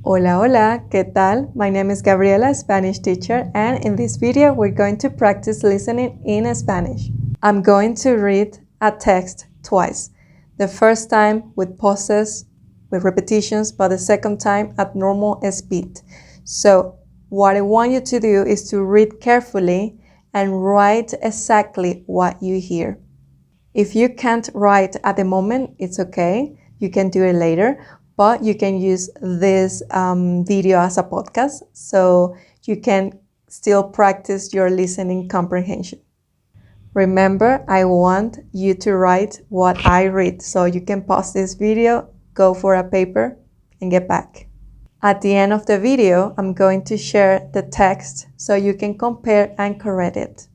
Hola, hola, ¿qué tal? My name is Gabriela, Spanish teacher, and in this video we're going to practice listening in Spanish. I'm going to read a text twice. The first time with pauses, with repetitions, but the second time at normal speed. So what I want you to do is to read carefully and write exactly what you hear. If you can't write at the moment, it's okay. You can do it later, but you can use this video as a podcast so you can still practice your listening comprehension. Remember, I want you to write what I read, so you can pause this video, go for a paper, and get back. At the end of the video, I'm going to share the text so you can compare and correct it.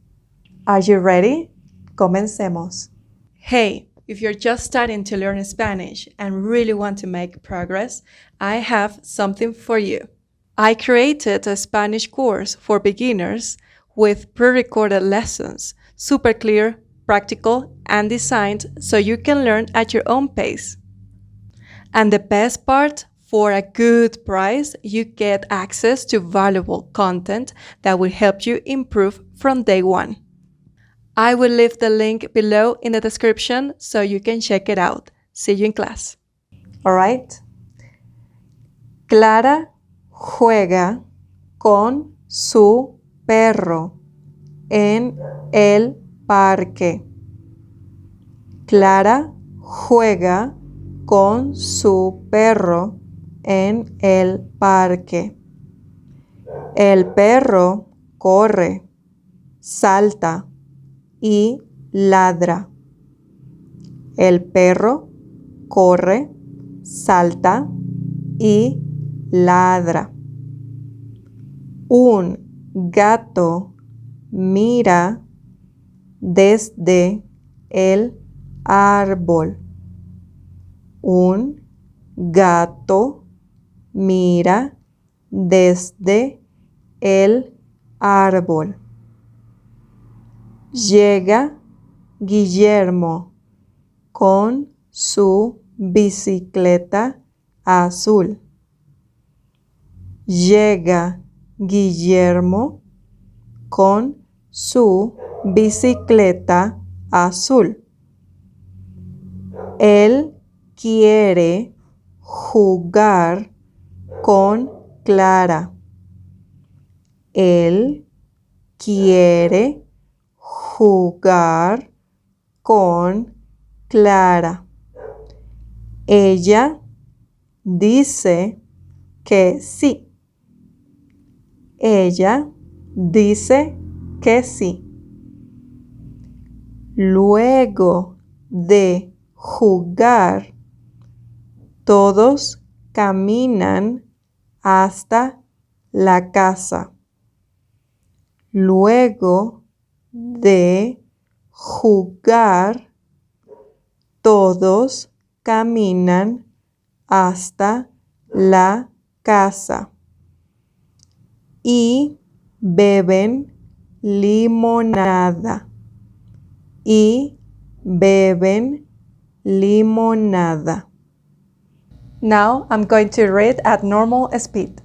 Are you ready? Comencemos. Hey, if you're just starting to learn Spanish and really want to make progress, I have something for you. I created a Spanish course for beginners with pre-recorded lessons, super clear, practical, and designed so you can learn at your own pace. And the best part, for a good price, you get access to valuable content that will help you improve from day one. I will leave the link below in the description so you can check it out. See you in class. All right. Clara juega con su perro en el parque. Clara juega con su perro en el parque. El perro corre, salta y ladra. El perro corre, salta y ladra. Un gato mira desde el árbol. Un gato mira desde el árbol. Llega Guillermo con su bicicleta azul. Llega Guillermo con su bicicleta azul. Él quiere jugar con Clara. Él quiere jugar con Clara. Ella dice que sí. Ella dice que sí. Luego de jugar, todos caminan hasta la casa. Luego de jugar, todos caminan hasta la casa y beben limonada. Y beben limonada. Now I'm going to read at normal speed.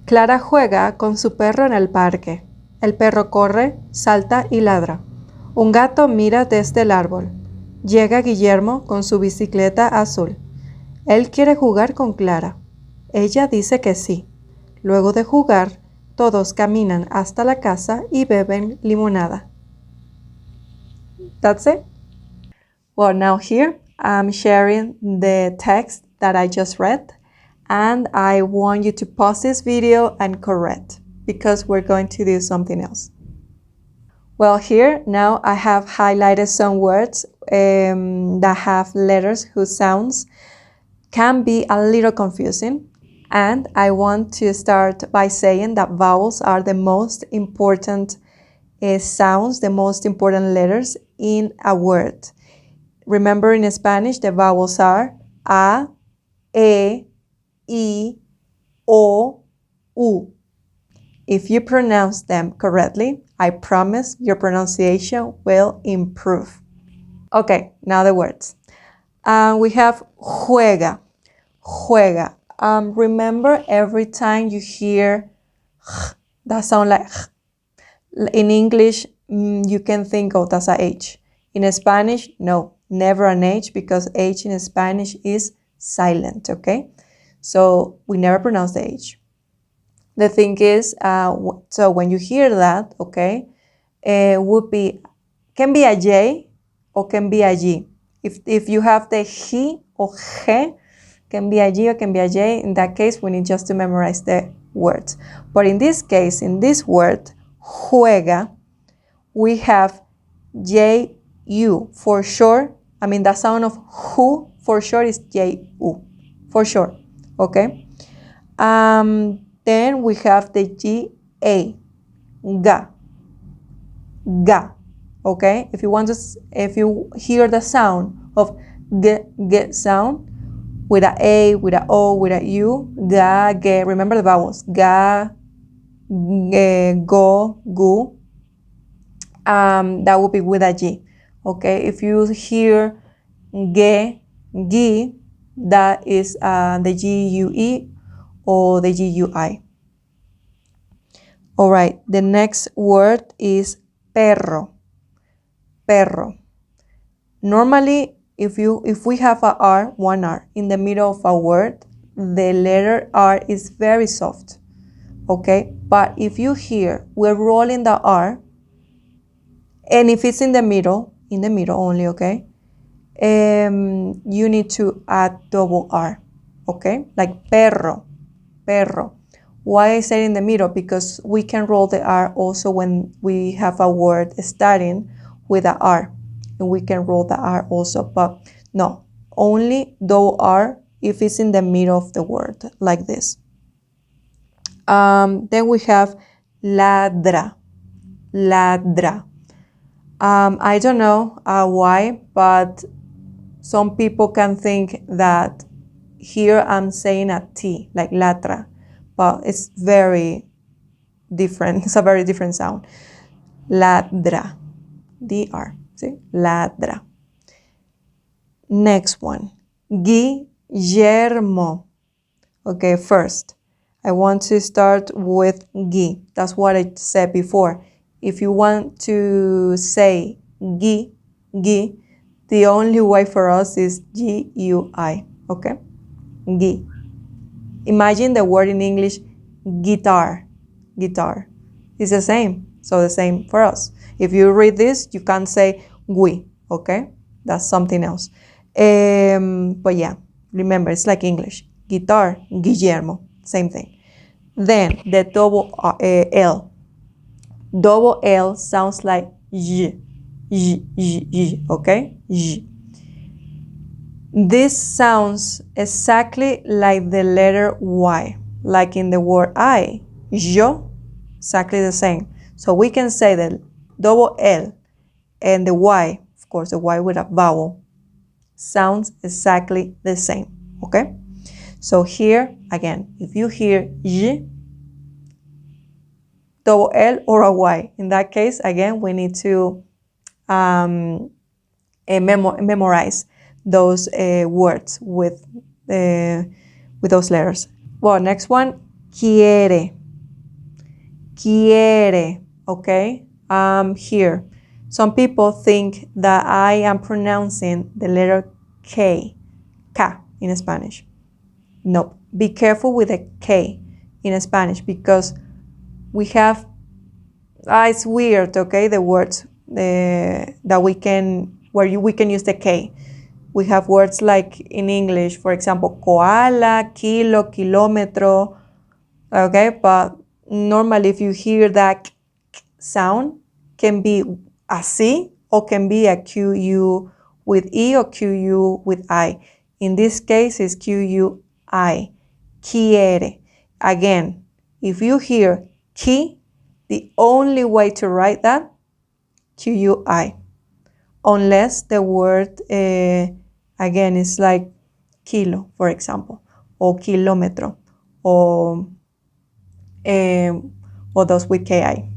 Clara juega con su perro en el parque. El perro corre, salta y ladra. Un gato mira desde el árbol. Llega Guillermo con su bicicleta azul. Él quiere jugar con Clara. Ella dice que sí. Luego de jugar, todos caminan hasta la casa y beben limonada. That's it. Well, now here I'm sharing the text that I just read, and I want you to pause this video and correct, because we're going to do something else. Well, here now I have highlighted some words that have letters whose sounds can be a little confusing. And I want to start by saying that vowels are the most important sounds, the most important letters in a word. Remember, in Spanish, the vowels are A, E, I, O, U. If you pronounce them correctly, I promise your pronunciation will improve. Okay, now the words. We have juega. Juega. remember every time you hear that sound like in English, you can think, oh, that's a H. In Spanish, no, never an H, because H in Spanish is silent, okay? So we never pronounce the H. The thing is, so when you hear that, okay, can be a J or can be a G. If you have the he or he, can be a G or can be a J. In that case, we need just to memorize the words. But in this case, in this word, juega, we have J-U for sure. I mean, the sound of who for sure is J-U, for sure, okay? Then we have the G-A, ga, ga, okay? If you hear the sound of g sound, with a with a O, with a U, ga, ge, remember the vowels, ga, ge, go, gu, that would be with a G, okay? If you hear ge, gi, that is the G-U-E or the G-U-I. All right, the next word is perro, perro. Normally, if we have a R, one R, in the middle of a word, the letter R is very soft, okay? But if you hear, we're rolling the R, and if it's in the middle only, okay? You need to add double R, okay? Like perro, perro. Why I say in the middle? Because we can roll the R also when we have a word starting with a R. And we can roll the R also, but no, only double R if it's in the middle of the word, like this. Then we have ladra, ladra. I don't know why, but some people can think that here I'm saying a T, like latra, but it's very different. It's a very different sound. Ladra, D-R. See? Ladra. Next one. Guillermo. Okay, first, I want to start with Gui. That's what I said before. If you want to say Gui, the only way for us is G-U-I. Okay? Gui. Imagine the word in English, guitar. Guitar. It's the same. So the same for us. If you read this, you can't say gui, okay? That's something else. But yeah, remember, it's like English. Guitar, Guillermo, same thing. Then the double L. Double L sounds like J, okay? J. This sounds exactly like the letter Y, like in the word I. Yo, exactly the same. So we can say the double L and the Y, of course, the Y with a vowel, sounds exactly the same, okay? So here, again, if you hear J, double L or a Y, in that case, again, we need to memorize those words with those letters. Well, next one, quiere. Quiere, okay? Here, some people think that I am pronouncing the letter K, K in Spanish. No, be careful with the K in Spanish because we have, it's weird, okay, the words that we can use the K. We have words like in English, for example, koala, kilo, kilómetro, okay, but normally if you hear that sound, can be a C or can be a QU with E or QU with I. In this case, it's QUI, quiere. Again, if you hear ki, the only way to write that, QUI. Unless the word, again, is like kilo, for example, or kilómetro, or those with KI.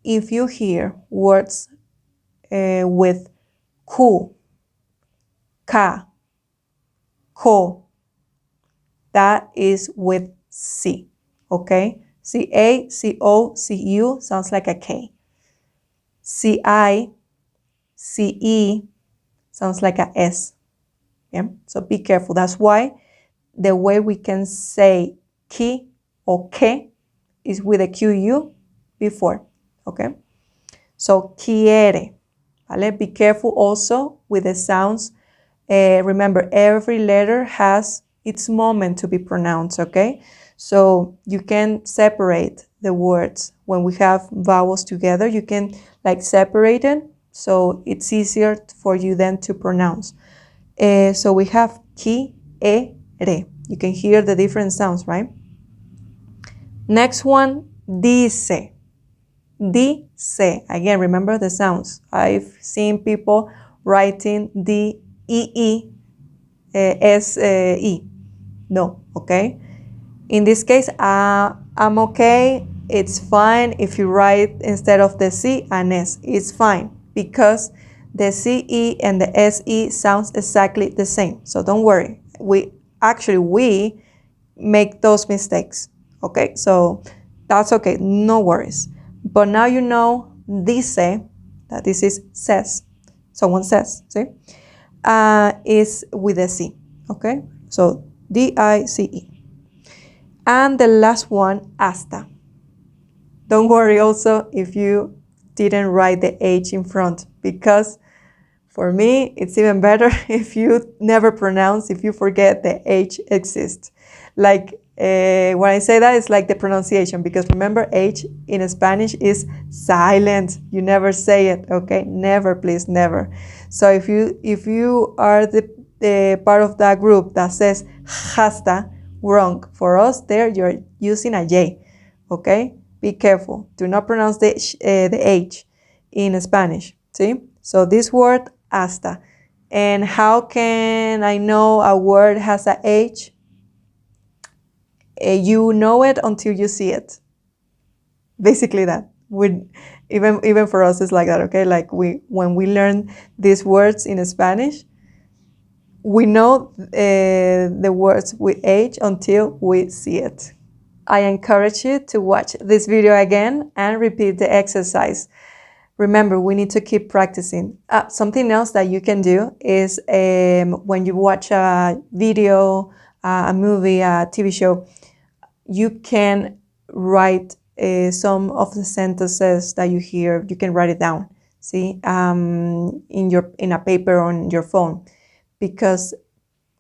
If you hear words with ku, ka, ko, that is with C, okay? C-A, C-O, C-U sounds like a K. C-I, C-E sounds like a S. Yeah? So be careful. That's why the way we can say ki or ke is with a Q-U before, okay? So quiere, ¿vale? Be careful also with the sounds. Remember, every letter has its moment to be pronounced, okay? So you can separate the words. When we have vowels together, you can like separate it, so it's easier for you then to pronounce. So we have ki, e, re. You can hear the different sounds, right? Next one, dice. Dice. Again, remember the sounds. I've seen people writing D-E-E, S-E. No, okay? In this case, I'm okay. It's fine if you write instead of the C an S. It's fine because the CE and the SE sounds exactly the same. So don't worry. We make those mistakes. Okay, so that's okay. No worries. But now you know dice, that this is says. Someone says, see? Is with a C. Okay, so D-I-C-E. And the last one, hasta. Don't worry also if you didn't write the H in front, because for me, it's even better if you never pronounce, if you forget the H exists. Like when I say that, it's like the pronunciation, because remember, H in Spanish is silent. You never say it, okay? Never, please, never. So if you are the part of that group that says hasta, wrong. For us, there you're using a J, okay? Be careful. Do not pronounce the H in Spanish, see? So this word, hasta. And how can I know a word has a H? You know it until you see it. Basically that. Even for us, it's like that, okay? Like when we learn these words in Spanish, we know the words with H until we see it. I encourage you to watch this video again and repeat the exercise. Remember, we need to keep practicing. Something else that you can do is when you watch a video, a movie, a TV show, you can write some of the sentences that you hear. You can write it down, see, in a paper on your phone, because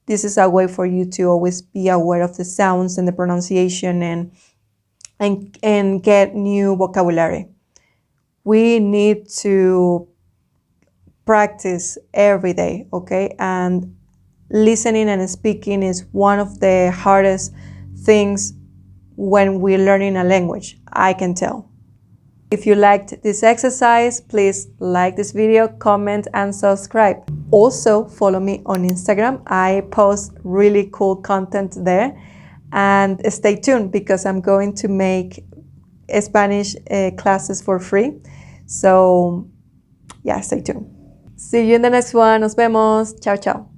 this is a way for you to always be aware of the sounds and the pronunciation and get new vocabulary. We need to practice every day, okay? And listening and speaking is one of the hardest things when we're learning a language, I can tell. If you liked this exercise, please like this video, comment, and subscribe. Also, follow me on Instagram. I post really cool content there. And stay tuned, because I'm going to make Spanish classes for free. So, yeah, stay tuned. See you in the next one. Nos vemos. Chao, chao.